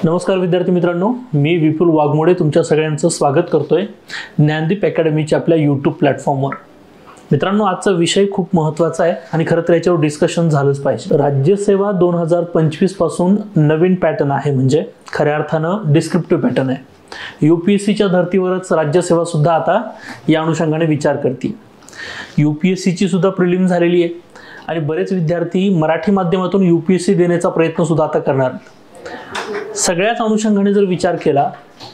नमस्कार विद्यार्थी मित्रांनो, मी विपुल वाघमोडे तुमच्या सगळ्यांचं स्वागत करतोय ज्ञानदीप अकॅडमीच्या आपल्या यूट्यूब प्लॅटफॉर्मवर। मित्रांनो, आजचा विषय खूप महत्त्वाचा आहे आणि खरं तर याच्यावर डिस्कशन झालंच पाहिजे। राज्यसेवा 2025 पासून नवीन पॅटर्न आहे, म्हणजे खऱ्या अर्थानं डिस्क्रिप्टिव्ह पॅटर्न आहे। यूपीएससीच्या धर्तीवरच राज्यसेवा सुद्धा आता या अनुषंगाने विचार करते। यूपीएससीची सुद्धा प्रिलिम झालेली आहे आणि बरेच विद्यार्थी मराठी माध्यमातून यूपीएससी देण्याचा प्रयत्न सुद्धा आता करणार आहेत। सगळ्याच अनुषंगाने जर विचार केला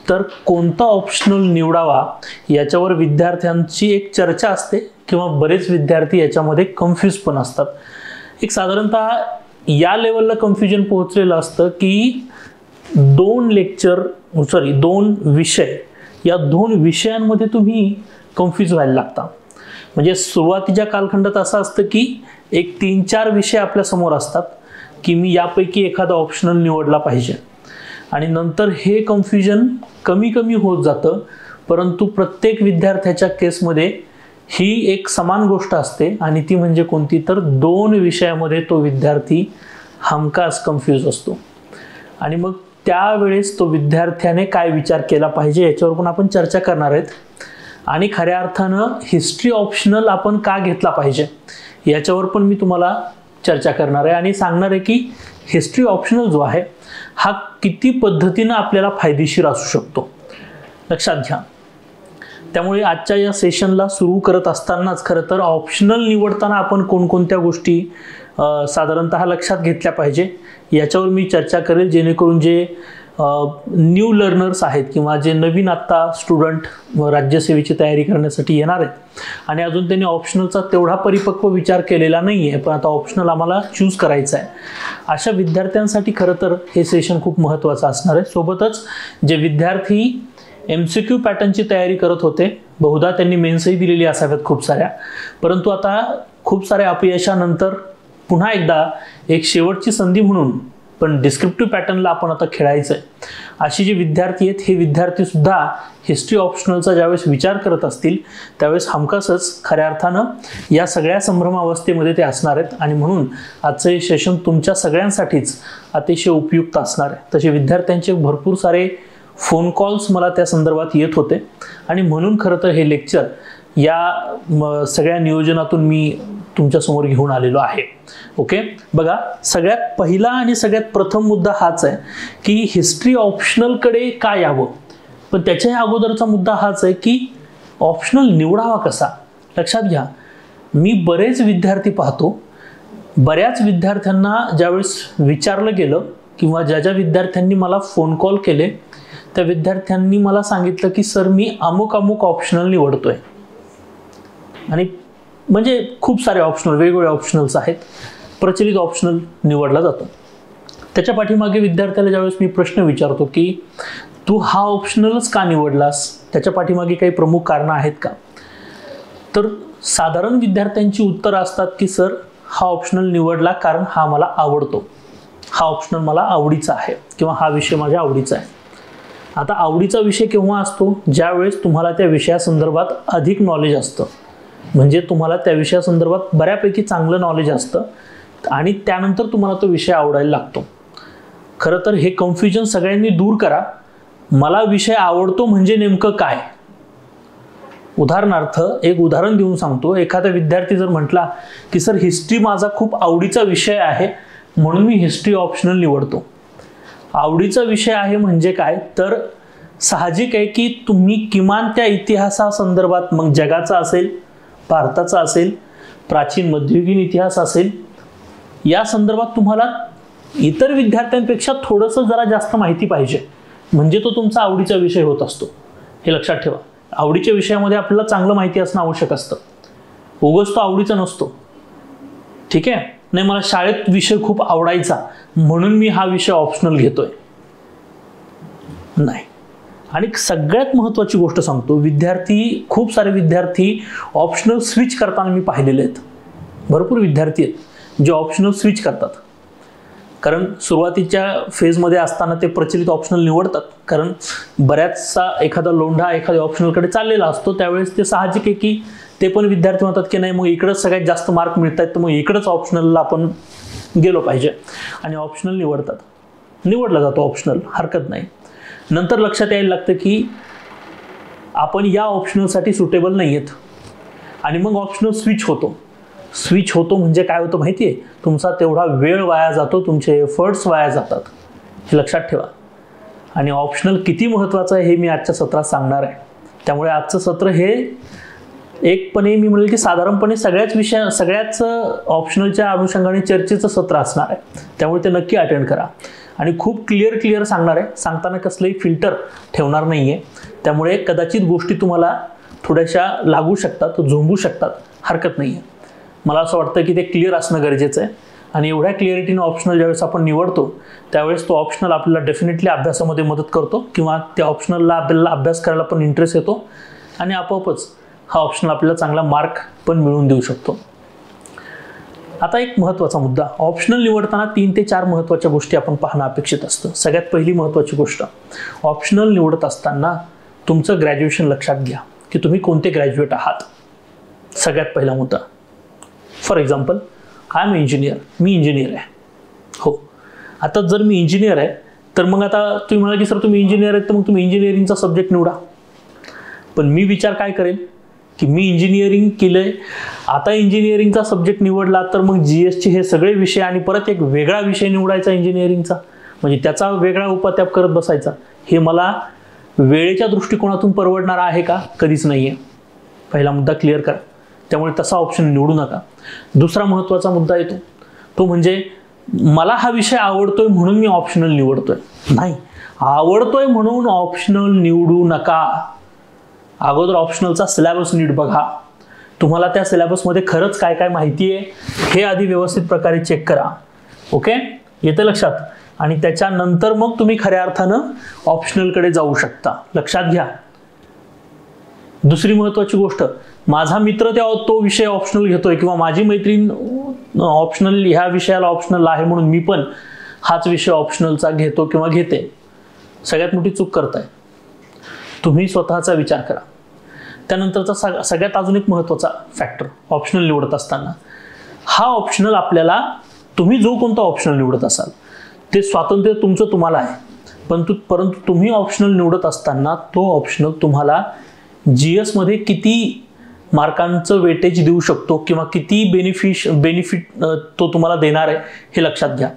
तर कोणता ऑप्शनल निवडावा याच्यावर विद्यार्थ्यांची एक चर्चा असते किंवा बरेच विद्यार्थी याच्यामध्ये कन्फ्यूज पण असतात। एक साधारणतः या लेवलला कन्फ्युजन पोहोचलेलं असतं की दोन विषय, या दोन विषयांमध्ये तुम्ही कन्फ्यूज व्हायला लागता। म्हणजे सुरुवातीच्या कालखंडात असं असतं की एक 3-4 विषय आपल्या समोर असतात की मी यापैकी एखादा ऑप्शनल निवडला पाहिजे आणि नंतर हे कन्फ्युजन कमी कमी होत जातं, परंतु प्रत्येक विद्यार्थ्याच्या केसमध्ये ही एक समान गोष्ट असते आणि ती म्हणजे कोणती, तर 2 विषयामध्ये तो विद्यार्थी हमखास कन्फ्यूज असतो। आणि मग त्यावेळेस तो विद्यार्थ्याने काय विचार केला पाहिजे याच्यावर पण आपण चर्चा करणार आहेत। आणि खऱ्या अर्थानं हिस्ट्री ऑप्शनल आपण का घेतला पाहिजे याच्यावर पण मी तुम्हाला चर्चा करणार आहे आणि सांगणार आहे की हिस्ट्री ऑप्शनल जो आहे हा किती पद्धतीने आपल्याला फायदेशीर असू शकतो, लक्षात घ्या। त्यामुळे आजच्या या सेशनला सुरू करत असतानाच खरं तर ऑप्शनल निवडताना आपण कोणकोणत्या गोष्टी साधारणतः लक्षात घेतल्या पाहिजे याच्यावर मी चर्चा करेल, जेणेकरून जे न्यू लर्नर्स आहेत किंवा जे नवीन आत्ता स्टुडंट राज्यसेवेची तयारी करण्यासाठी येणार आहेत आणि अजून त्यांनी ऑप्शनलचा तेवढा परिपक्व विचार केलेला नाही आहे, पण आता ऑप्शनल आम्हाला चूज करायचं आहे, अशा विद्यार्थ्यांसाठी खरं तर हे सेशन खूप महत्त्वाचं असणार आहे। सोबतच जे विद्यार्थी MCQ पॅटर्नची तयारी करत होते, बहुधा त्यांनी मेन्सही दिलेली असाव्यात खूप साऱ्या, परंतु आता खूप साऱ्या अपयशानंतर पुन्हा एकदा एक शेवटची संधी म्हणून पण डिस्क्रिप्टिव्ह पॅटर्नला आपण आता खेळायचं आहे, अशी जे विद्यार्थी आहेत हे विद्यार्थी सुद्धा हिस्ट्री ऑप्शनलचा ज्यावेळेस विचार करत असतील त्यावेळेस हमखासच खऱ्या अर्थानं या सगळ्या संभ्रमावस्थेमध्ये ते असणार आहेत आणि म्हणून आजचं हे सेशन तुमच्या सगळ्यांसाठीच अतिशय उपयुक्त असणार आहे। तसे विद्यार्थ्यांचे भरपूर सारे फोन कॉल्स मला त्या संदर्भात येत होते आणि म्हणून खरं तर हे लेक्चर या सगळ्या नियोजनातून मी तुमच्यासमोर घेऊन आलेलो आहे। ओके, बघा, सगळ्यात पहिला आणि सगळ्यात प्रथम मुद्दा हाच आहे की हिस्ट्री ऑप्शनलकडे का यावं, पण त्याच्या अगोदरचा मुद्दा हाच आहे की ऑप्शनल निवडावा कसा। लक्षात घ्या, मी बरेच विद्यार्थी पाहतो, बऱ्याच विद्यार्थ्यांना ज्यावेळेस विचारलं गेलं किंवा ज्या विद्यार्थ्यांनी मला फोन कॉल केले त्या विद्यार्थ्यांनी मला सांगितलं की सर मी अमुक ऑप्शनल निवडतोय, आणि म्हणजे खूप सारे ऑप्शनल, वेगवेगळे ऑप्शनल्स आहेत, प्रचलित ऑप्शनल निवडला जातो। त्याच्या पाठीमागे विद्यार्थ्याला ज्यावेळेस मी प्रश्न विचारतो की तू हा ऑप्शनलच का निवडलास, त्याच्या पाठीमागे काही प्रमुख कारणं आहेत का, तर साधारण विद्यार्थ्यांची उत्तरं असतात की सर हा ऑप्शनल निवडला कारण हा मला आवडतो, हा ऑप्शनल मला आवडीचा आहे किंवा हा विषय माझ्या आवडीचा आहे। आता आवडीचा विषय केव्हा असतो, ज्यावेळेस तुम्हाला त्या विषयासंदर्भात अधिक नॉलेज असतं, म्हणजे तुम्हाला त्या विषयासंदर्भात बऱ्यापैकी चांगलं नॉलेज असतं आणि त्यानंतर तुम्हाला तो विषय आवडायला लागतो। खरं तर हे कन्फ्युजन सगळ्यांनी दूर करा। मला विषय आवडतो म्हणजे नेमकं काय? उदाहरणार्थ एक उदाहरण देऊन सांगतो। एखादा विद्यार्थी जर म्हटला की सर हिस्ट्री माझा खूप आवडीचा विषय आहे म्हणून मी हिस्ट्री ऑप्शनल निवडतो। आवडीचा विषय आहे म्हणजे काय, तर साहजिक आहे की तुम्ही किमान त्या इतिहासासंदर्भात, मग जगाचा असेल, भारताचा असेल, प्राचीन मध्ययुगीन इतिहास असेल, या संदर्भात तुम्हाला इतर विद्यार्थ्यांपेक्षा थोडंसं जरा जास्त माहिती पाहिजे, म्हणजे तो तुमचा आवडीचा विषय होत असतो। हे लक्षात ठेवा, आवडीच्या विषयामध्ये आपल्याला चांगलं माहिती असणं आवश्यक असतं, उगाच तो आवडीचा नसतो, ठीक आहे। नाही, मला शाळेत विषय खूप आवडायचा म्हणून मी हा विषय ऑप्शनल घेतोय, नाही। आणि सगळ्यात महत्त्वाची गोष्ट सांगतो, खूप सारे विद्यार्थी ऑप्शनल स्विच करताना मी पाहिलेले आहेत। भरपूर विद्यार्थी आहेत जे ऑप्शनल स्विच करतात, कारण सुरुवातीच्या फेजमध्ये असताना ते प्रचलित ऑप्शनल निवडतात, कारण बऱ्याचसा एखादा लोंढा एखाद्या ऑप्शनलकडे चाललेला असतो, त्यावेळेस ते साहजिक आहे की ते पण विद्यार्थी म्हणतात की नाही, मग इकडंच सगळ्यात जास्त मार्क मिळतात तर मग इकडंच ऑप्शनलला आपण गेलो पाहिजे आणि ऑप्शनल निवडतात। निवडला जातो ऑप्शनल, हरकत नाही. नंतर लक्षात यायला लागतं की आपण या ऑप्शनलसाठी सुटेबल नाही आहेत आणि मग ऑप्शनल स्विच होतो. स्विच होतो म्हणजे काय होतं माहिती आहे, तुमचा तेवढा वेळ वाया जातो, तुमचे एफर्ट्स वाया जातात, हे लक्षात ठेवा. आणि ऑप्शनल किती महत्त्वाचं आहे हे मी आजच्या सत्रात सांगणार आहे. त्यामुळे आजचं सत्र हे एकपणे मी म्हणेल की साधारणपणे सगळ्याच ऑप्शनलच्या अनुषंगाने चर्चेचं सत्र असणार आहे. त्यामुळे ते नक्की अटेंड करा आणि खूप क्लिअर सांगणार आहे. सांगताना कसलंही फिल्टर ठेवणार नाही आहे. त्यामुळे कदाचित गोष्टी तुम्हाला थोड्याशा लागू शकतात, झोंबू शकतात, हरकत नाही आहे. मला असं वाटतं की ते क्लिअर असणं गरजेचं आहे. आणि एवढ्या क्लिअरिटीनं ऑप्शनल ज्यावेळेस आपण निवडतो त्यावेळेस तो ऑप्शनल आपल्याला डेफिनेटली अभ्यासामध्ये मदत करतो किंवा त्या ऑप्शनलला आपल्याला अभ्यास करायला पण इंटरेस्ट येतो आणि आपोआपच हा ऑप्शनल आपल्याला चांगला मार्क पण मिळवून देऊ शकतो. आता एक महत्त्वाचा मुद्दा, ऑप्शनल निवडताना 3 ते 4 महत्त्वाच्या गोष्टी आपण पाहणं अपेक्षित असतं. सगळ्यात पहिली महत्त्वाची गोष्ट, ऑप्शनल निवडत असताना तुमचं ग्रॅज्युएशन लक्षात घ्या की तुम्ही कोणते ग्रॅज्युएट आहात. सगळ्यात पहिला मुद्दा. For example, I am engineer, मी इंजिनियर आहे. हो, आता जर मी इंजिनियर आहे तर मग आता तुम्ही म्हणाल की सर तुम्ही इंजिनियर आहेत तर मग तुम्ही इंजिनिअरिंगचा सब्जेक्ट निवडा. पण मी विचार काय करेन की मी इंजिनिअरिंग केलंय, आता इंजिनिअरिंगचा सब्जेक्ट निवडला तर मग GSचे हे सगळे विषय आणि परत एक वेगळा विषय निवडायचा इंजिनिअरिंगचा, म्हणजे त्याचा वेगळा उपात्याप करत बसायचा. हे मला वेळेच्या दृष्टिकोनातून परवडणार आहे का? कधीच नाही आहे. पहिला मुद्दा क्लिअर करा. त्यामुळे तसा ऑप्शन निवडू नका. दुसरा महत्त्वाचा मुद्दा येतो तो म्हणजे मला हा विषय आवडतोय म्हणून मी ऑप्शनल निवडतोय. नाही, आवडतोय म्हणून ऑप्शनल निवडू नका. अगोदर ऑप्शनलचा सिलेबस नीट बघा. तुम्हाला त्या सिलेबसमध्ये खरंच काय काय माहिती आहे हे आधी व्यवस्थित प्रकारे चेक करा. ओके, येतं लक्षात? आणि त्याच्यानंतर मग तुम्ही खऱ्या अर्थानं ऑप्शनलकडे जाऊ शकता. लक्षात घ्या. दुसरी महत्त्वाची गोष्ट, माझा मित्र तो विषय ऑप्शनल घेतोय किंवा माझी मैत्रीण ऑप्शनल ह्या विषयाला ऑप्शनल आहे म्हणून मी पण हाच विषय ऑप्शनलचा घेतो किंवा घेते. सगळ्यात मोठी चूक करताय. तुम्ही स्वतःचा विचार करा. त्यानंतरचा सगळ्यात अजून एक महत्त्वाचा फॅक्टर ऑप्शनल निवडत असताना, हा ऑप्शनल आपल्याला, तुम्ही जो कोणता ऑप्शनल निवडत असाल ते स्वातंत्र्य तुमचं तुम्हाला आहे, परंतु तुम्ही ऑप्शनल निवडत असताना तो ऑप्शनल तुम्हाला GS मध्ये किती मार्कांचं वेटेज देऊ शकतो किंवा किती बेनिफिट तो तुम्हाला देणार आहे हे लक्षात घ्या.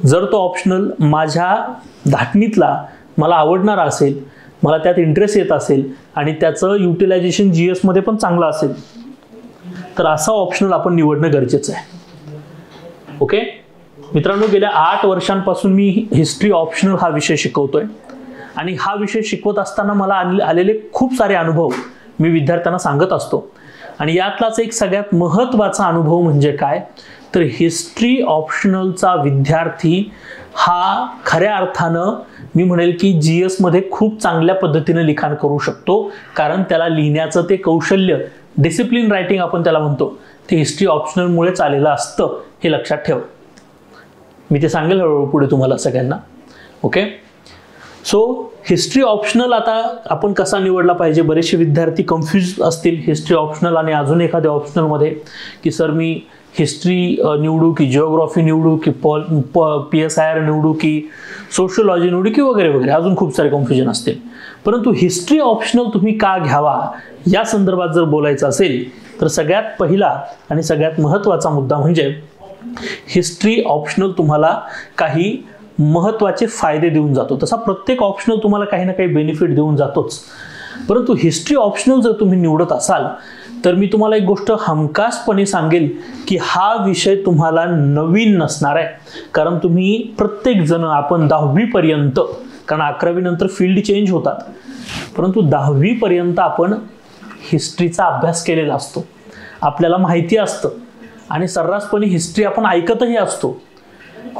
जर तो ऑप्शनल माझ्या धाटणीतला मला आवडणारा असेल, मला त्यात इंटरेस्ट येत असेल आणि त्याचं युटिलायझेशन GS मध्ये पण चांगलं असेल तर असा ऑप्शनल आपण निवडणं गरजेचं आहे. ओके मित्रांनो, गेल्या 8 वर्षांपासून मी हिस्ट्री ऑप्शनल हा विषय शिकवतोय आणि हा विषय शिकवत असताना मला आलेले खूप सारे अनुभव मी विद्यार्थ्यांना सांगत असतो. आणि यातलाच एक सगळ्यात महत्त्वाचा अनुभव म्हणजे काय तर हिस्ट्री ऑप्शनलचा विद्यार्थी हा खऱ्या अर्थानं मी म्हणेल की GS मध्ये खूप चांगल्या पद्धतीने लिखाण करू शकतो, कारण त्याला लिहिण्याचं ते कौशल्य, डिसिप्लिन रायटिंग आपण त्याला म्हणतो, ते हिस्ट्री ऑप्शनलमुळेच आलेलं असतं. हे लक्षात ठेवा. मी ते सांगेल हळूहळू पुढे तुम्हाला सगळ्यांना. ओके, सो हिस्ट्री ऑप्शनल आता आपण कसा निवडला पाहिजे. बरेचसे विद्यार्थी कन्फ्यूज असतील हिस्ट्री ऑप्शनल आणि अजून एखाद्या ऑप्शनलमध्ये की सर मी हिस्ट्री निवडू की जिओग्राफी निवडू की PSIR निवडू की सोशियोलॉजी निवडू की वगैरे वगैरे, अजून खूप सारे कन्फ्युजन असतील. परंतु हिस्ट्री ऑप्शनल तुम्ही का घ्यावा या संदर्भात जर बोलायचं असेल तर सगळ्यात पहिला आणि सगळ्यात महत्त्वाचा मुद्दा म्हणजे हिस्ट्री ऑप्शनल तुम्हाला काही महत्त्वाचे फायदे देऊन जातो. तसा प्रत्येक ऑप्शनल तुम्हाला काही ना काही बेनिफिट देऊन जातोच, परंतु हिस्ट्री ऑप्शनल जर तुम्ही निवडत असाल तर मी तुम्हाला एक गोष्ट हमखासपणे सांगेल की हा विषय तुम्हाला नवीन नसणार आहे. कारण तुम्ही प्रत्येक जण आपण 10वी पर्यंत, कारण 11वी नंतर फील्ड चेंज होतात, परंतु 10वी पर्यंत आपण हिस्ट्रीचा अभ्यास केलेला असतो, आपल्याला माहिती असतं आणि सर्रासपणे हिस्ट्री आपण ऐकतही असतो.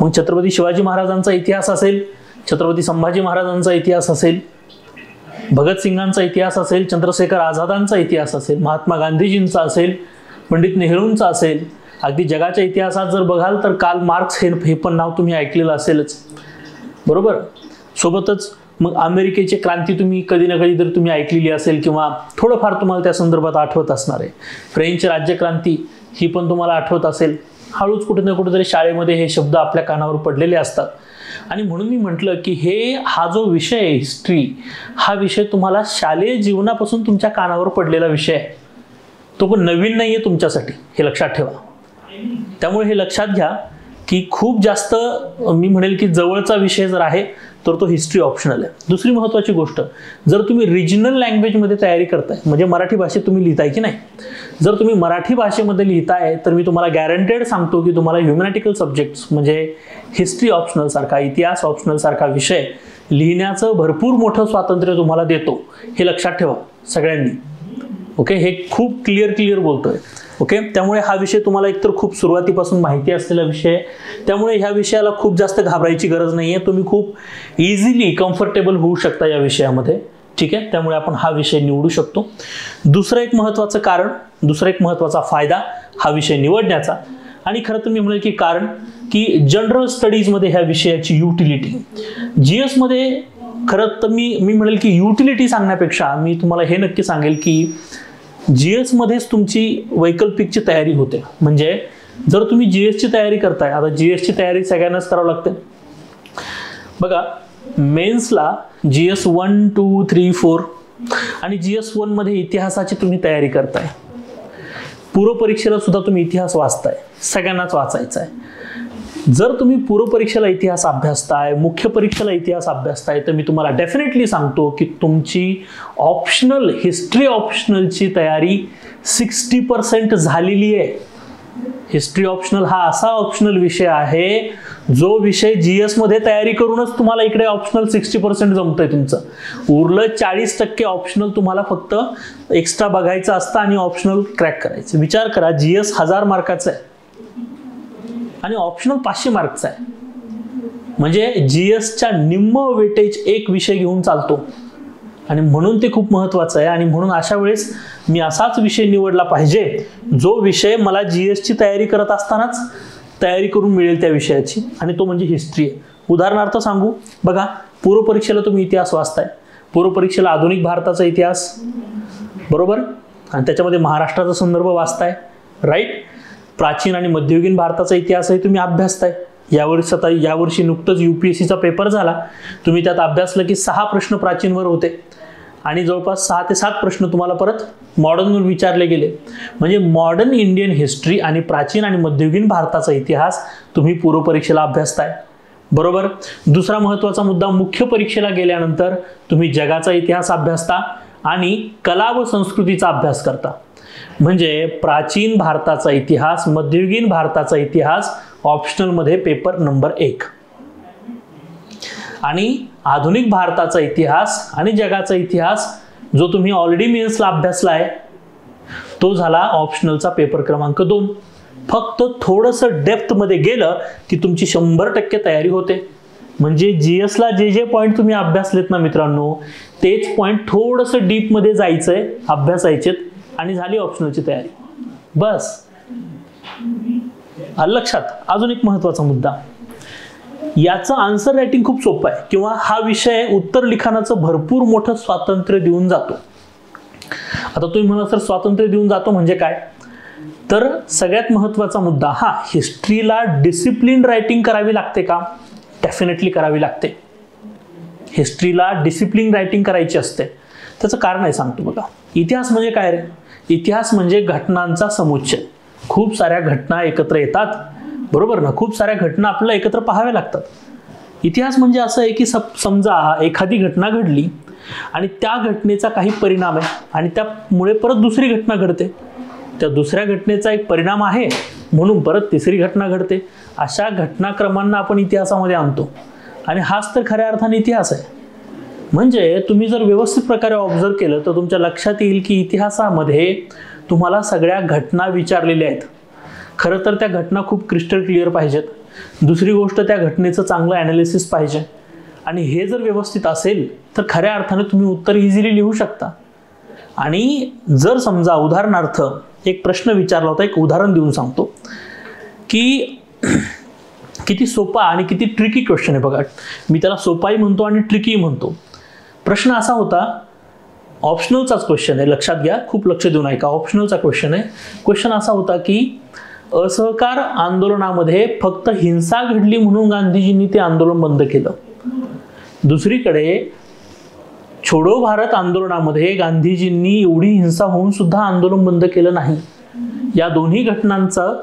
मग छत्रपती शिवाजी महाराजांचा इतिहास असेल, छत्रपती संभाजी महाराजांचा इतिहास असेल, भगतसिंगांचा इतिहास असेल, चंद्रशेखर आझादांचा इतिहास असेल, महात्मा गांधीजींचा असेल, पंडित नेहरूंचा असेल, अगदी जगाच्या इतिहासात जर बघाल तर कार्ल मार्क्स हे पण नाव तुम्ही ऐकलेलं असेलच, बरोबर. सोबतच मग अमेरिकेची क्रांती तुम्ही कधी ना कधी तर तुम्ही ऐकलेली असेल किंवा थोडंफार तुम्हाला त्या संदर्भात आठवत असणार आहे. फ्रेंच राज्यक्रांती ही पण तुम्हाला आठवत असेल. हळूच कुठे ना कुठेतरी शाळेमध्ये हे शब्द आपल्या कानावर पडलेले असतात. आणि म्हणून मी म्हटलं की हा जो विषय आहे हिस्ट्री, हा विषय तुम्हाला शालेय जीवनापासून तुमच्या कानावर पडलेला विषय आहे, तो पण नवीन नाही आहे तुमच्यासाठी, हे लक्षात ठेवा. त्यामुळे हे लक्षात घ्या की खूप जास्त मी म्हणेल की जवळचा विषय जर आहे तर तो हिस्ट्री ऑप्शनल आहे. दुसरी महत्त्वाची गोष्ट, जर तुम्ही रिजनल लँग्वेजमध्ये तयारी करताय, म्हणजे मराठी भाषेत तुम्ही लिहिताय की नाही, जर तुम्ही मराठी भाषेमध्ये लिहिताय तर मी तुम्हाला गॅरंटेड सांगतो की तुम्हाला ह्युमॅनिटिकल सब्जेक्ट्स म्हणजे हिस्ट्री ऑप्शनल सारखा, इतिहास ऑप्शनल सारखा विषय लिहिण्याचं भरपूर मोठं स्वातंत्र्य तुम्हाला देतो, हे लक्षात ठेवा सगळ्यांनी. ओके, हे खूप क्लिअर बोलतोय. ओके, त्यामुळे हा विषय तुम्हाला एकतर खूप सुरुवातीपासून माहिती असलेला विषय आहे, त्यामुळे ह्या विषयाला खूप जास्त घाबरायची गरज नाहीये, तुम्ही खूप इझिली कम्फर्टेबल होऊ शकता या विषयामध्ये. ठीक आहे, त्यामुळे आपण हा विषय निवडू शकतो. दुसरं एक महत्त्वाचं कारण, दुसरा एक महत्त्वाचा फायदा हा विषय निवडण्याचा, आणि खरं तर मी म्हणेल की कारण की जनरल स्टडीजमध्ये ह्या विषयाची युटिलिटी, जीएस मध्ये खरं तर मी म्हणेल की युटिलिटी सांगण्यापेक्षा मी तुम्हाला हे नक्की सांगेल की जीएस मध्येच तुमची वैकल्पिकची तयारी होते. म्हणजे जर तुम्ही जीएसची तयारी करताय, आता जीएसची तयारी सगळ्यांनाच करावं लागते बघा. मेन्सला जीएस 1, 2, 3, 4 आणि जीएस 1 मध्ये इतिहासाची तुम्ही तयारी करताय. पूर्व परीक्षेला सुद्धा तुम्ही इतिहास वाचताय, सगळ्यांनाच वाचायचा आहे. जर तुम्ही पूर्व परीक्षेला इतिहास अभ्यासताय, मुख्य परीक्षेला इतिहास अभ्यासताय, तर मी तुम्हाला डेफिनेटली सांगतो की तुमची ऑप्शनल हिस्ट्री ऑप्शनलची तयारी 60% झालेली आहे. हिस्ट्री ऑप्शनल हा असा ऑप्शनल विषय आहे जो विषय जीएस मध्ये तयारी करूनच तुम्हाला इकडे ऑप्शनल 60% जमतंय तुमचं. उरलं 40% ऑप्शनल तुम्हाला फक्त एक्स्ट्रा बघायचं असतं आणि ऑप्शनल क्रॅक करायचं. विचार करा, जीएस 1000 मार्काचं आहे आणि ऑप्शनल 500 मार्कचा आहे, म्हणजे जीएसच्या निम्म वेटेज एक विषय घेऊन चालतो, आणि म्हणून ते खूप महत्त्वाचं आहे. आणि म्हणून अशा वेळेस मी असाच विषय निवडला पाहिजे जो विषय मला जीएसची तयारी करत असतानाच तयारी करून मिळेल त्या विषयाची, आणि तो म्हणजे हिस्ट्री आहे. उदाहरणार्थ सांगू बघा, पूर्व परीक्षेला तुम्ही इतिहास वाचताय, पूर्व परीक्षेला आधुनिक भारताचा इतिहास, बरोबर, आणि त्याच्यामध्ये महाराष्ट्राचा संदर्भ वाचताय, राईट. प्राचीन आणि मध्ययुगीन भारताचा इतिहासही तुम्ही अभ्यासताय. यावर्षी नुकतंच UPSCचा पेपर झाला, तुम्ही त्यात अभ्यासलं की 6 प्रश्न प्राचीनवर होते आणि जवळपास 6 ते 7 प्रश्न तुम्हाला परत मॉडर्नवर विचारले गेले. म्हणजे मॉडर्न इंडियन हिस्ट्री आणि प्राचीन आणि मध्ययुगीन भारताचा इतिहास तुम्ही पूर्व परीक्षेला अभ्यासताय, बरोबर. दुसरा महत्त्वाचा मुद्दा, मुख्य परीक्षेला गेल्यानंतर तुम्ही जगाचा इतिहास अभ्यासता आणि कला व संस्कृतीचा अभ्यास करता. म्हणजे प्राचीन भारताचा इतिहास, मध्ययुगीन भारताचा इतिहास ऑप्शनल मध्ये पेपर नंबर 1, आणि आधुनिक भारताचा इतिहास आणि जगाचा इतिहास जो तुम्ही ऑलरेडी मेन्सला अभ्यासलाय तो झाला ऑप्शनलचा पेपर क्रमांक 2. फक्त थोडंसं डेप्थ मध्ये गेलं की तुमची 100% तयारी होते. म्हणजे जीएसला जे पॉईंट तुम्ही अभ्यासलेत ना मित्रांनो, तेच पॉईंट थोडंसं डीप मध्ये जायचंय, अभ्यासायचेत, आणि झाली ऑप्शनलची तयारी, बस. लक्षात. अजून एक महत्त्वाचा मुद्दा, याचं आन्सर रायटिंग खूप सोपं आहे, किंवा हा विषय उत्तर लिखाणाचं भरपूर मोठं स्वातंत्र्य देऊन जातो. आता तुम्ही म्हणा सर स्वातंत्र्य देऊन जातो म्हणजे काय, तर सगळ्यात महत्त्वाचा मुद्दा हा, हिस्ट्रीला डिसिप्लिन रायटिंग करावी लागते का? डेफिनेटली करावी लागते. हिस्ट्रीला डिसिप्लिन रायटिंग करायची असते. त्याचं कारण आहे, सांगतो बघा. इतिहास म्हणजे काय रे? इतिहास म्हणजे घटनांचा समुच्चय. खूप साऱ्या घटना एकत्र येतात, बरोबर ना, खूप साऱ्या घटना आपल्याला एकत्र पाहाव्या लागतात. इतिहास म्हणजे असं आहे की समजा एखादी घटना घडली आणि त्या घटनेचा काही परिणाम आहे आणि त्यामुळे परत दुसरी घटना घडते, त्या दुसऱ्या घटनेचा एक परिणाम आहे म्हणून परत तिसरी घटना घडते. अशा घटनाक्रमांना आपण इतिहासामध्ये आणतो आणि हाच तर खऱ्या अर्थाने इतिहास आहे. म्हणजे तुम्ही जर व्यवस्थित प्रकारे ऑब्झर्व केलं तर तुमच्या लक्षात येईल की इतिहासामध्ये तुम्हाला सगळ्या घटना विचारलेल्या आहेत. खरं तर त्या घटना खूप क्रिस्टल क्लिअर पाहिजेत. दुसरी गोष्ट, त्या घटनेचं चांगलं ॲनालिसिस पाहिजे, आणि हे जर व्यवस्थित असेल तर खऱ्या अर्थाने तुम्ही उत्तर इझिली लिहू शकता. आणि जर समजा उदाहरणार्थ एक प्रश्न विचारला होता, एक उदाहरण देऊन सांगतो की किती सोपा आणि किती ट्रिकी क्वेश्चन आहे बघा. मी त्याला सोपाही म्हणतो आणि ट्रिकी म्हणतो. प्रश्न असा होता, ऑप्शनलचाच क्वेश्चन आहे, लक्षात घ्या, खूप लक्ष देऊन ऐका. ऑप्शनलचा क्वेश्चन आहे. क्वेश्चन असा होता की असहकार आंदोलनामध्ये फक्त हिंसा घडली म्हणून गांधीजींनी ते आंदोलन बंद केलं. दुसरीकडे छोडो भारत आंदोलनामध्ये गांधीजींनी एवढी हिंसा होऊन सुद्धा आंदोलन बंद केलं नाही. या दोन्ही घटनांचं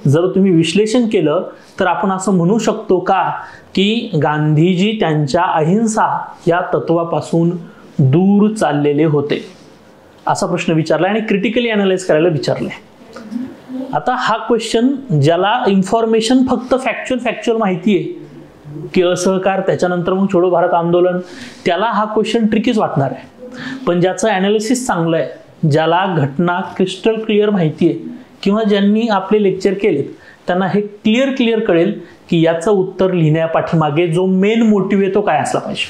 जर तुम्ही विश्लेषण केलं तर आपण असं म्हणू शकतो का की गांधीजी त्यांच्या अहिंसा या तत्वापासून दूर चाललेले होते, असा प्रश्न विचारला आणि क्रिटिकली अनालाइज करायला विचारलंय. आता हा क्वेश्चन ज्याला इन्फॉर्मेशन फक्त फॅक्च्युअल माहिती आहे की असहकार त्याच्यानंतर मग छोडो भारत आंदोलन, त्याला हा क्वेश्चन ट्रिकीच वाटणार आहे. पण ज्याचं ॲनालिसिस चांगलं आहे, ज्याला घटना क्रिस्टल क्लिअर माहिती आहे किंवा ज्यांनी आपले लेक्चर केले त्यांना हे क्लिअर कळेल की याचं उत्तर लिहिण्यापाठीमागे जो मेन मोटिव्ह आहे तो काय असला पाहिजे.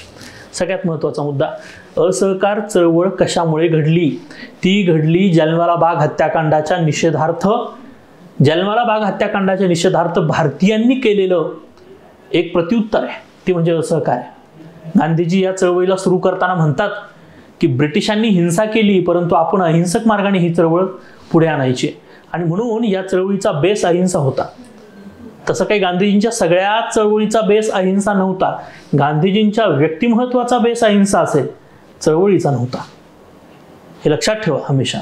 सगळ्यात महत्त्वाचा मुद्दा, असहकार चळवळ कशामुळे घडली? ती घडली जालियनवाला बाग हत्याकांडाच्या निषेधार्थ. जालियनवाला बाग हत्याकांडाच्या निषेधार्थ भारतीयांनी केलेलं एक प्रत्युत्तर आहे, ते म्हणजे असहकार आहे. गांधीजी या चळवळीला सुरू करताना म्हणतात की ब्रिटिशांनी हिंसा केली परंतु आपण अहिंसक मार्गाने ही चळवळ पुढे आणायची आणि म्हणून या चळवळीचा बेस अहिंसा होता. तसं काही गांधीजींच्या सगळ्या चळवळीचा बेस अहिंसा नव्हता. गांधीजींच्या व्यक्तिमत्वाचा बेस अहिंसा असेल, चळवळीचा नव्हता. हे लक्षात ठेवा हमेशा.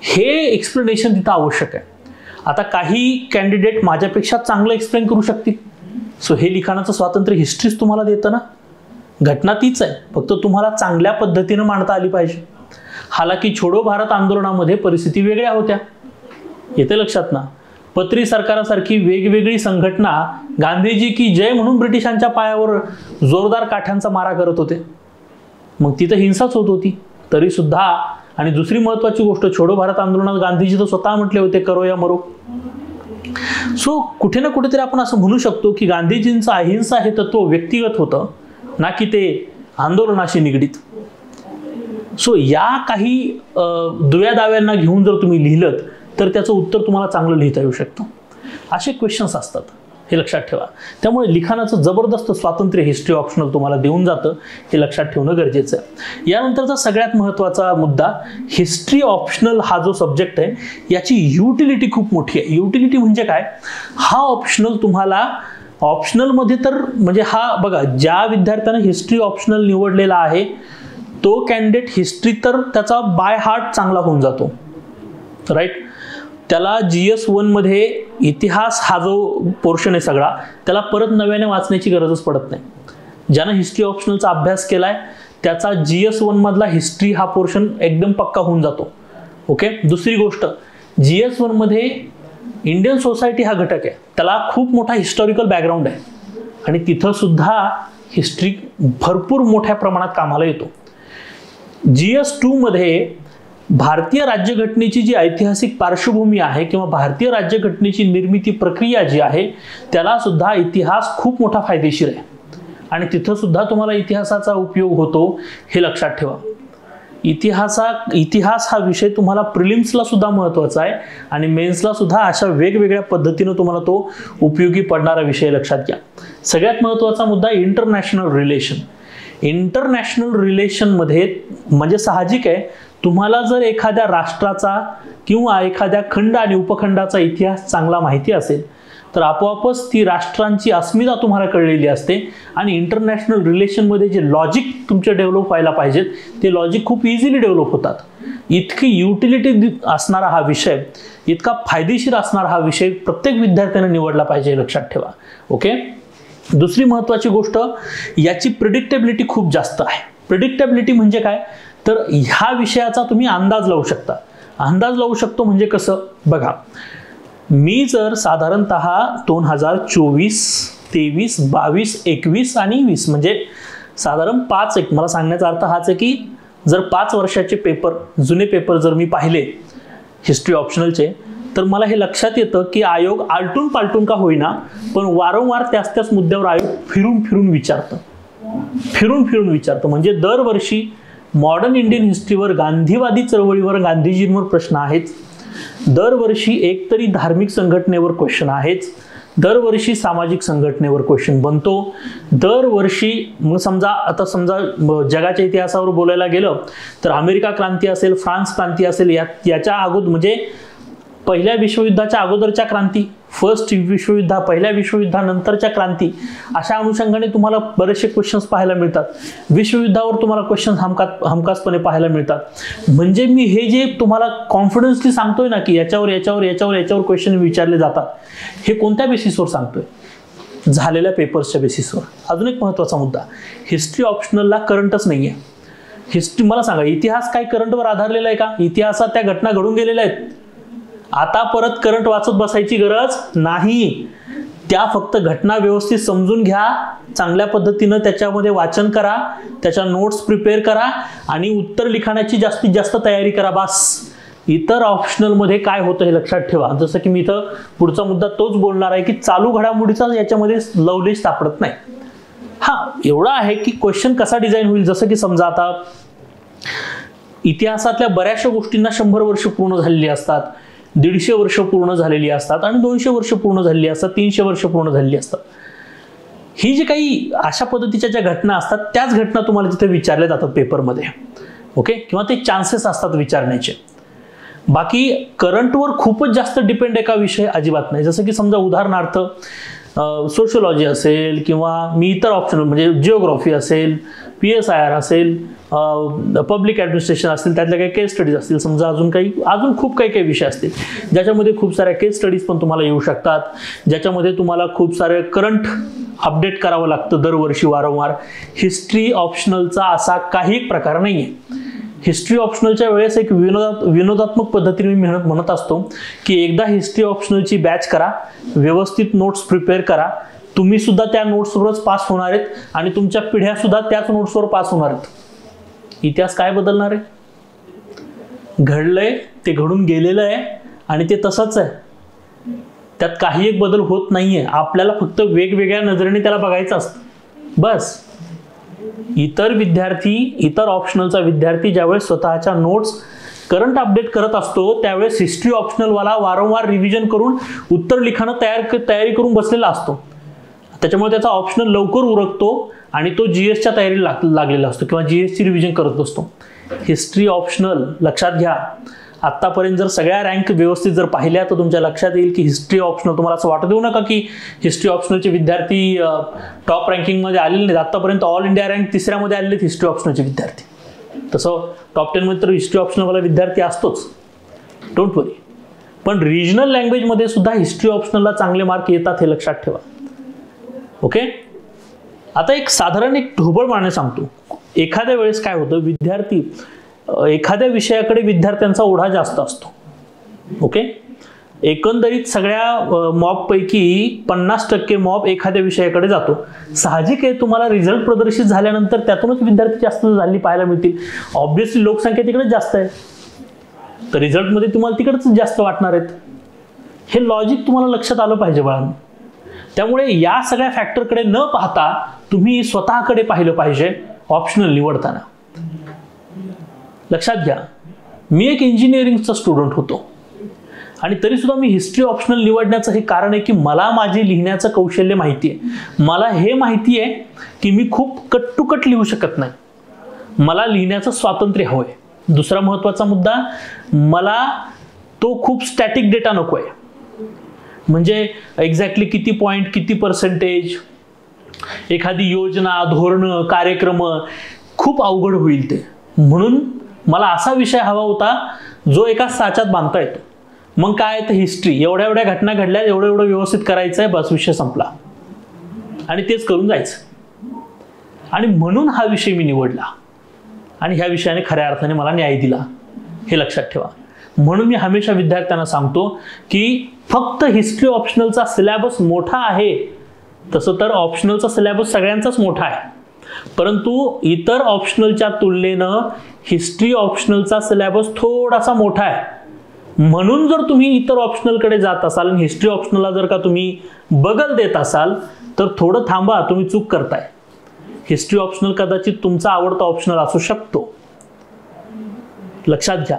हे एक्सप्लेनेशन तिथं आवश्यक आहे. आता काही कॅन्डिडेट माझ्यापेक्षा चांगलं एक्सप्लेन करू शकतील. सो हे लिखाणाचं स्वातंत्र्य हिस्ट्रीच तुम्हाला देतं ना. घटना तीच आहे, फक्त तुम्हाला चांगल्या पद्धतीनं मांडता आली पाहिजे. हालाकी छोडो भारत आंदोलनामध्ये परिस्थिती वेगळ्या होत्या, येते लक्षात ना. पत्री सरकारासारखी वेगवेगळी संघटना गांधीजी की जय म्हणून ब्रिटिशांच्या पायावर जोरदार काठ्यांचा मारा करत होते. मग तिथं हिंसाच होत होती तरी सुद्धा. आणि दुसरी महत्वाची गोष्ट, छोडो भारत आंदोलनात गांधीजी तर स्वतः म्हटले होते करो या मरो. सो कुठे ना कुठेतरी आपण असं म्हणू शकतो की गांधीजींचं अहिंसा हे तत्व व्यक्तिगत होतं, ना की ते आंदोलनाशी निगडीत. सो या काही दुव्या दाव्यांना घेऊन जर तुम्ही लिहिलं तर त्याचं उत्तर तुम्हाला चांगलं लिहिता येऊ शकतं. असे क्वेश्चन्स असतात, हे लक्षात ठेवा. त्यामुळे लिखाणाचं जबरदस्त स्वातंत्र्य हिस्ट्री ऑप्शनल तुम्हाला देऊन जातं, हे लक्षात ठेवणं गरजेचं आहे. यानंतरचा सगळ्यात महत्त्वाचा मुद्दा, हिस्ट्री ऑप्शनल हा जो सब्जेक्ट आहे याची युटिलिटी खूप मोठी आहे. युटिलिटी म्हणजे काय? हा ऑप्शनल तुम्हाला ऑप्शनलमध्ये तर म्हणजे हा बघा, ज्या विद्यार्थ्यानं हिस्ट्री ऑप्शनल निवडलेला आहे तो कॅन्डिडेट हिस्ट्री तर त्याचा बाय हार्ट चांगला होऊन जातो, राईट. त्याला GS1 मध्ये इतिहास हा जो पोर्शन आहे सगळा, त्याला परत नव्याने वाचण्याची गरजच पडत नाही. ज्यानं हिस्ट्री ऑप्शनलचा अभ्यास केलाय त्याचा GS1 मधला हिस्ट्री हा पोर्शन एकदम पक्का होऊन जातो. ओके. दुसरी गोष्ट, GS1 मध्ये इंडियन सोसायटी हा घटक आहे, त्याला खूप मोठा हिस्टॉरिकल बॅकग्राऊंड आहे आणि तिथं सुद्धा हिस्ट्री भरपूर मोठ्या प्रमाणात कामाला येतो. GS2 मध्ये भारतीय राज्यघटनेची जी ऐतिहासिक पार्श्वभूमी आहे किंवा भारतीय राज्यघटनेची निर्मिती प्रक्रिया जी आहे त्याला सुद्धा इतिहास खूप मोठा फायदेशीर आहे आणि तिथं सुद्धा तुम्हाला इतिहासाचा उपयोग होतो, हे लक्षात ठेवा. इतिहास हा विषय तुम्हाला प्रिलिम्सला सुद्धा महत्त्वाचा आहे आणि मेन्सला सुद्धा अशा वेगवेगळ्या पद्धतीने तुम्हाला तो उपयोगी पडणारा विषय लक्षात घ्या. सगळ्यात महत्त्वाचा मुद्दा, इंटरनॅशनल रिलेशन. इंटरनॅशनल रिलेशनमध्ये म्हणजे साहजिक आहे, तुम्हाला जर एखाद्या राष्ट्राचा किंवा एखाद्या खंड आणि उपखंडाचा इतिहास चांगला माहिती असेल तर आपोआपच ती राष्ट्रांची अस्मिता तुम्हाला कळलेली असते आणि इंटरनॅशनल रिलेशनमध्ये जे लॉजिक तुमचे डेव्हलप व्हायला पाहिजेत ते लॉजिक खूप इझिली डेव्हलप होतात. इतकी युटिलिटी असणारा हा विषय, इतका फायदेशीर असणारा हा विषय प्रत्येक विद्यार्थ्याने निवडला पाहिजे, लक्षात ठेवा. ओके. दुसरी महत्त्वाची गोष्ट, याची प्रिडिक्टेबिलिटी खूप जास्त आहे. प्रिडिक्टेबिलिटी म्हणजे काय? तर ह्या विषयाचा तुम्ही अंदाज लावू शकता. अंदाज लावू शकतो म्हणजे कसं? बघा, मी जर साधारणतः 2024, 23, 22, 21 आणि 20 म्हणजे साधारण 5 एक, मला सांगण्याचा अर्थ हाच आहे की जर 5 वर्षाचे पेपर, जुने पेपर जर मी पाहिले हिस्ट्री ऑप्शनलचे, तर मला हे लक्षात येतं की आयोग आलटून पालटून का होईना पण वारंवार त्याच मुद्द्यावर आयोग फिरून फिरून विचारतं. म्हणजे दरवर्षी मॉडर्न इंडियन हिस्ट्रीवर, गांधीवादी चळवळीवर, गांधीजींवर प्रश्न आहेच. दरवर्षी एकतरी धार्मिक संघटनेवर क्वेश्चन आहेच. दरवर्षी सामाजिक संघटनेवर क्वेश्चन बनतो. दरवर्षी मग समजा जगाच्या इतिहासावर बोलायला गेलं तर अमेरिका क्रांती असेल, फ्रान्स क्रांती असेल, याच्या अगोदर म्हणजे पहिल्या विश्वयुद्धाच्या अगोदरच्या क्रांती, फर्स्ट विश्वयुद्ध, पहिल्या विश्वयुद्धानंतरच्या क्रांती, अशा अनुषंगाने तुम्हाला बरेचसे क्वेश्चन्स पाहायला मिळतात. विश्वयुद्धावर तुम्हाला क्वेश्चन हमखासपणे पाहायला मिळतात. म्हणजे मी हे जे तुम्हाला कॉन्फिडन्सली सांगतोय ना की याच्यावर क्वेश्चन विचारले जातात, हे कोणत्या बेसिसवर सांगतोय? झालेल्या पेपर्सच्या बेसिसवर. अजून एक महत्त्वाचा मुद्दा, हिस्ट्री ऑप्शनलला करंटच नाही आहे. हिस्ट्री, मला सांगा, इतिहास काय करंटवर आधारलेला आहे का? इतिहासात त्या घटना घडून गेलेल्या आहेत. आता परत करंट वाचत बसायची गरज नाही. त्या फक्त घटना व्यवस्थित समजून घ्या, चांगल्या पद्धतीनं त्याच्यामध्ये वाचन करा, त्याच्या नोट्स प्रिपेअर करा आणि उत्तर लिखाणाची जास्तीत जास्त तयारी करा, बस. इतर ऑप्शनलमध्ये काय होतं हे लक्षात ठेवा. जसं की मी इथं पुढचा मुद्दा तोच बोलणार आहे की चालू घडामोडीचा याच्यामध्ये लवलेश सापडत नाही. हा एवढा आहे की क्वेश्चन कसा डिझाईन होईल. जसं की समजा आता इतिहासातल्या बऱ्याचशा गोष्टींना 100 वर्ष पूर्ण झालेली असतात, 150 वर्ष पूर्ण झालेली असतात आणि 200 वर्ष पूर्ण झालेली असतात, 300 वर्ष पूर्ण झालेली असतात. ही जी काही अशा पद्धतीच्या ज्या घटना असतात त्याच घटना तुम्हाला तिथे विचारल्या जातात पेपरमध्ये. ओके, किंवा ते चान्सेस असतात विचारण्याचे. बाकी करंटवर खूपच जास्त डिपेंड आहे का विषय? अजिबात नाही. जसं की समजा उदाहरणार्थ सोशियोलॉजी असेल किंवा मी इतर ऑप्शनल म्हणजे जिओग्राफी असेल, PSIR असेल, पब्लिक ॲडमिनिस्ट्रेशन असतील, त्यातल्या काही केस स्टडीज असतील, समजा अजून खूप काही विषय असतील ज्याच्यामध्ये खूप साऱ्या केस स्टडीज पण तुम्हाला येऊ शकतात, ज्याच्यामध्ये तुम्हाला खूप सारे करंट अपडेट करावं लागतं दरवर्षी वारंवार. हिस्ट्री ऑप्शनलचा असा काही प्रकार नाही आहे. हिस्ट्री ऑप्शनलच्या वेळेस एक विनोदात्मक पद्धतीने मी म्हणत असतो की एकदा हिस्ट्री ऑप्शनलची बॅच करा, व्यवस्थित नोट्स प्रिपेअर करा. तुम्ही सुद्धा त्या नोट्सवरच पास होणार आहेत आणि तुमच्या पिढ्या सुद्धा त्याच नोट्सवर पास होणार आहेत. इतिहास काय बदलणार आहे? घडलंय ते घडून गेलेलं आहे आणि ते तसंच आहे. त्यात काही एक बदल होत नाहीये. आपल्याला फक्त वेगवेगळ्या नजरेने त्याला बघायचं असतं, बस. इतर ऑप्शनलचा विद्यार्थी ज्यावेळेस स्वतःच्या नोट्स करंट अपडेट करत असतो त्यावेळेस हिस्ट्री ऑप्शनलवाला वारंवार रिव्हिजन करून उत्तर लिखाणं तयारी करून बसलेला असतो. त्याच्यामुळे त्याचा ऑप्शनल लवकर उरकतो आणि तो GSच्या तयारीला लागलेला असतो किंवा GSची रिव्हिजन करत बसतो. हिस्ट्री ऑप्शनल लक्षात घ्या, आत्तापर्यंत जर सगळ्या रँक व्यवस्थित जर पाहिल्या तर तुमच्या लक्षात येईल की हिस्ट्री ऑप्शनल, तुम्हाला असं वाटू देऊ नका की हिस्ट्री ऑप्शनलचे विद्यार्थी टॉप रँकिंगमध्ये आलेले नाहीत. आत्तापर्यंत ऑल इंडिया रँक 3ऱ्यामध्ये आलेले आहेत हिस्ट्री ऑप्शनलचे विद्यार्थी. तसं टॉप 10मध्ये तर हिस्ट्री ऑप्शनलवाला विद्यार्थी असतोच, डोंट वरी. पण रिजनल लँग्वेजमध्ये सुद्धा हिस्ट्री ऑप्शनलला चांगले मार्क येतात, हे लक्षात ठेवा. ओके, आता एक साधारण ढोबळ माने सांगतो. एखाद्या वेळेस काय होतं, विद्यार्थी एखाद्या विषयाकडे विद्यार्थ्यांचा ओढा जास्त असतो. ओके, एकंदरीत सगळ्या मॉबपैकी 50% मॉब एखाद्या विषयाकडे जातो. साहजिक आहे, तुम्हाला रिझल्ट प्रदर्शित झाल्यानंतर त्यातूनच विद्यार्थी जास्त झाली पाहायला मिळतील. ऑब्व्हियसली लोकसंख्या तिकडेच जास्त आहे, तर रिझल्टमध्ये तुम्हाला तिकडेच जास्त वाटणार आहेत. हे लॉजिक तुम्हाला लक्षात आलं पाहिजे बाळांनो. त्यामुळे या सगळ्या फॅक्टरकडे न पाहता तुम्ही स्वतःकडे पाहिलं पाहिजे ऑप्शनल निवडताना. लक्षात घ्या, मी एक इंजिनिअरिंगचा स्टुडंट होतो आणि तरी सुद्धा मी हिस्ट्री ऑप्शनल निवडण्याचं हे कारण आहे की मला माझे लिहिण्याचं कौशल्य माहिती आहे. मला हे माहिती आहे की मी खूप कट टू कट लिहू शकत नाही. मला लिहिण्याचं स्वातंत्र्य हवं आहे. दुसरा महत्त्वाचा मुद्दा, मला तो खूप स्टॅटिक डेटा नको आहे. म्हणजे एक्झॅक्टली किती पॉईंट, किती पर्सेंटेज, एखादी योजना, धोरणं, कार्यक्रम खूप अवघड होईल ते. म्हणून मला असा विषय हवा होता जो एका साच्यात बांधता येतो. मग काय, तर हिस्ट्री, एवढ्या घटना घडल्या, एवढं व्यवस्थित करायचं आहे, बस विषय संपला आणि तेच करून जायचं. आणि म्हणून हा विषय मी निवडला आणि ह्या विषयाने खऱ्या अर्थाने मला न्याय दिला, हे लक्षात ठेवा. म्हणून मी हमेशा विद्यार्थ्यांना सांगतो की फक्त हिस्ट्री ऑप्शनलचा सिलेबस मोठा आहे, तसं तर ऑप्शनलचा सिलेबस सगळ्यांचाच मोठा आहे, परंतु इतर ऑप्शनलच्या तुलनेनं हिस्ट्री ऑप्शनलचा सिलेबस थोडासा मोठा आहे. म्हणून जर तुम्ही इतर ऑप्शनलकडे जात असाल आणि हिस्ट्री ऑप्शनलला जर का तुम्ही बगल देत असाल तर थोडं थांबा, तुम्ही चूक करताय. हिस्ट्री ऑप्शनल कदाचित तुमचा आवडता ऑप्शनल असू शकतो. लक्षात घ्या,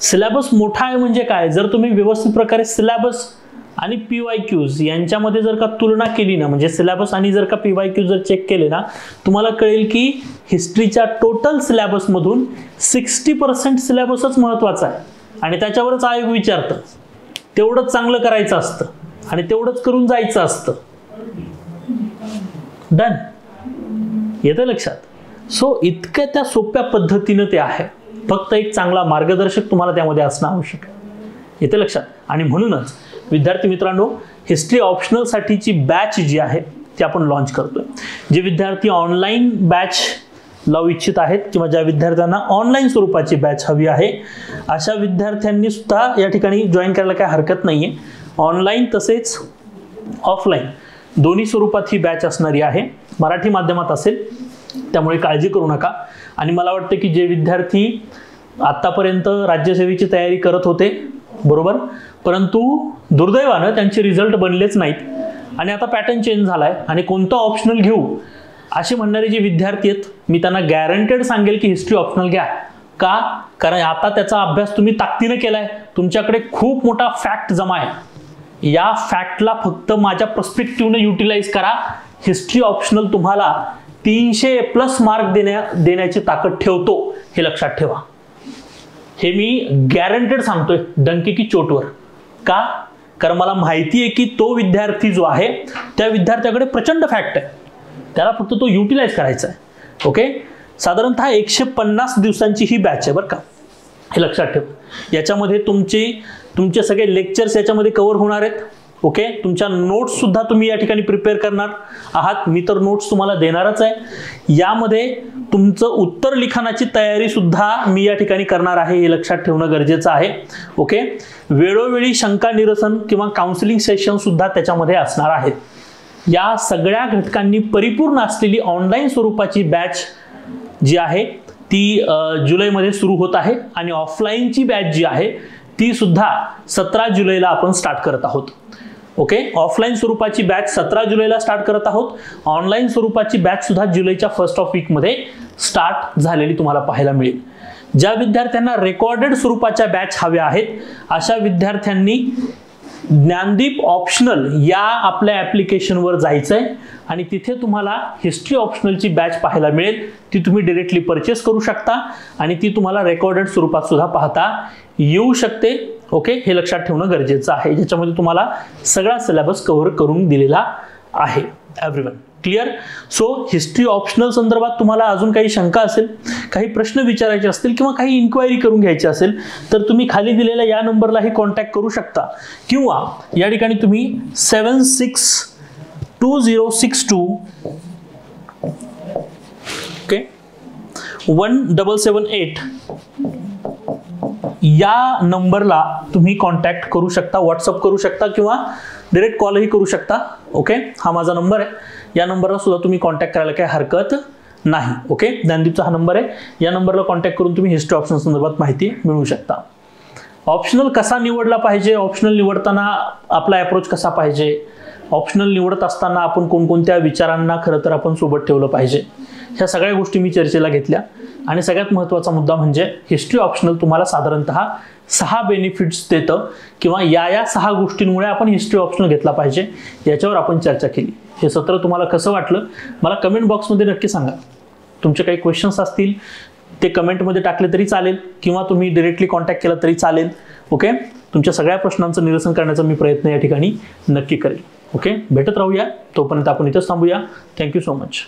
सिलेबस मोठा आहे म्हणजे काय, जर तुम्ही व्यवस्थित प्रकारे सिलेबस आणि PYQs यांच्यामध्ये जर का तुलना केली ना, म्हणजे सिलेबस आणि जर का PYQ जर चेक केले ना, तुम्हाला कळेल की हिस्ट्रीच्या टोटल सिलेबसमधून 60% सिलेबसच महत्त्वाचा आहे आणि त्याच्यावरच आयोग विचारतं. तेवढंच चांगलं करायचं असतं आणि तेवढंच करून जायचं असतं. डन. येतं लक्षात. सो इतक्या त्या सोप्या पद्धतीनं ते आहे. फक्त एक चांगला मार्गदर्शक तुम्हाला त्यामध्ये असणं आवश्यक आहे. येतं लक्षात. आणि म्हणूनच विद्यार्थी मित्रांनो, हिस्ट्री ऑप्शनल साठीची बॅच जी आहे ती आपण लॉन्च करतोय. जे विद्यार्थी ऑनलाईन बॅच लावू इच्छित आहेत किंवा ज्या विद्यार्थ्यांना ऑनलाईन स्वरूपाची बॅच हवी आहे, अशा विद्यार्थ्यांनी सुद्धा या ठिकाणी जॉईन करायला काही हरकत नाहीये. ऑनलाईन तसेच ऑफलाईन दोन्ही स्वरूपात ही बॅच असणारी आहे. मराठी माध्यमात असेल, त्यामुळे काळजी करू नका. आणि मला वाटतं की जे विद्यार्थी आतापर्यंत राज्यसेवेची तयारी करत होते, बरोबर, परंतु दुर्दैवानं त्यांचे रिझल्ट बनलेच नाहीत आणि आता पॅटर्न चेंज झालाय आणि कोणतं ऑप्शनल घेऊ असे म्हणणारे जे विद्यार्थी आहेत, मी त्यांना गॅरंटेड सांगेल की हिस्ट्री ऑप्शनल घ्या. का? कारण आता त्याचा अभ्यास तुम्ही ताकदीने केलाय. तुमच्याकडे खूप मोठा फॅक्ट जमा आहे. या फॅक्टला फक्त माझ्या पर्स्पेक्टिव्हने युटिलाइज करा. हिस्ट्री ऑप्शनल तुम्हाला 300+ मार्क देण्याची ताकद ठेवतो, हे लक्षात ठेवा. हे मी गॅरंटेड सांगतोय, डंके की चोटवर. का? कारण मला माहिती आहे की तो विद्यार्थी जो आहे त्या विद्यार्थ्याकडे प्रचंड फॅक्ट आहे, त्याला फक्त तो युटिलाइज करायचा आहे. ओके. साधारणतः 150 दिवसांची ही बॅच आहे बरं का, हे लक्षात ठेवा. याच्यामध्ये तुमचे सगळे लेक्चर्स याच्यामध्ये कव्हर होणार आहेत. ओके. तुमच्या नोट्स सुद्धा तुम्ही या ठिकाणी प्रिपेअर करणार आहात. मी तर नोट्स तुम्हाला देणारच आहे. यामध्ये तुमचं उत्तर लिखाणाची तयारी सुद्धा मी या ठिकाणी करणार आहे, हे लक्षात ठेवणं गरजेचं आहे. ओके. वेळोवेळी शंका निरसन किंवा काउन्सिलिंग सेशन सुद्धा त्याच्यामध्ये असणार आहेत. या सगळ्या घटकांनी परिपूर्ण असलेली ऑनलाईन स्वरूपाची बॅच जी आहे ती जुलैमध्ये सुरू होत आहे आणि ऑफलाईनची बॅच जी आहे ती सुद्धा 17 जुलैला आपण स्टार्ट करत आहोत. ओके. ऑफलाईन स्वरूपाची बॅच 17 जुलैला स्टार्ट करत आहोत. ऑनलाईन स्वरूपाची बॅच सुद्धा जुलैच्या फर्स्ट ऑफ वीकमध्ये स्टार्ट झालेली तुम्हाला पाहायला मिळेल. ज्या विद्यार्थ्यांना रेकॉर्डेड स्वरूपाच्या बॅच हव्या आहेत, अशा विद्यार्थ्यांनी ज्ञानदीप ऑप्शनल या आपल्या ॲप्लिकेशनवर जायचंय आणि तिथे तुम्हाला हिस्ट्री ऑप्शनलची बॅच पाहायला मिळेल. ती तुम्ही डायरेक्टली परचेस करू शकता आणि ती तुम्हाला रेकॉर्डेड स्वरूपात सुद्धा पाहता येऊ शकते. ओके. हे लक्षात ठेवणं गरजेचं आहे, ज्याच्यामध्ये तुम्हाला सगळा सिलेबस कव्हर करून दिलेला आहे. Everyone clear. So history optional संदर्भात तुम्हाला अजून काही शंका असेल, काही प्रश्न विचारायचे असतील किंवा काही इन्क्वायरी करून घ्यायची असेल तर तुम्ही खाली दिलेल्या या नंबरलाही कॉन्टॅक्ट करू शकता किंवा या ठिकाणी तुम्ही 762062 ओके 1778 या नंबरला तुम्ही कॉन्टॅक्ट करू शकता, व्हॉट्सअप करू शकता किंवा डायरेक्ट कॉलही करू शकता. ओके. हा माझा नंबर आहे. या नंबरला सुद्धा तुम्ही कॉन्टॅक्ट करायला काही हरकत नाही. ओके. ज्ञानदीपचा हा नंबर आहे. या नंबरला कॉन्टॅक्ट करून तुम्ही हिस्ट्री ऑप्शन संदर्भात माहिती मिळवू शकता. ऑप्शनल कसा निवडला पाहिजे, ऑप्शनल निवडताना आपला अप्रोच कसा पाहिजे, ऑप्शनल निवडत असताना आपण कोणकोणत्या विचारांना खरं तर आपण सोबत ठेवलं पाहिजे, ह्या सगळ्या गोष्टी मी चर्चेला घेतल्या. आणि सगळ्यात महत्त्वाचा मुद्दा म्हणजे हिस्ट्री ऑप्शनल तुम्हाला साधारणतः 6 बेनिफिट्स देतं किंवा या 6 गोष्टींमुळे आपण हिस्ट्री ऑप्शनल घेतला पाहिजे, याच्यावर आपण चर्चा केली. हे सत्र तुम्हाला कसं वाटलं मला कमेंट बॉक्समध्ये नक्की सांगा. तुमचे काही क्वेश्चन्स असतील ते कमेंटमध्ये टाकले तरी चालेल किंवा तुम्ही डायरेक्टली कॉन्टॅक्ट केला तरी चालेल. ओके. तुमच्या सगळ्या प्रश्नांचं निरसन करण्याचा मी प्रयत्न या ठिकाणी नक्की करेल. ओके. भेटत राहूया. तोपर्यंत आपण इथंच थांबूया. Thank you so much.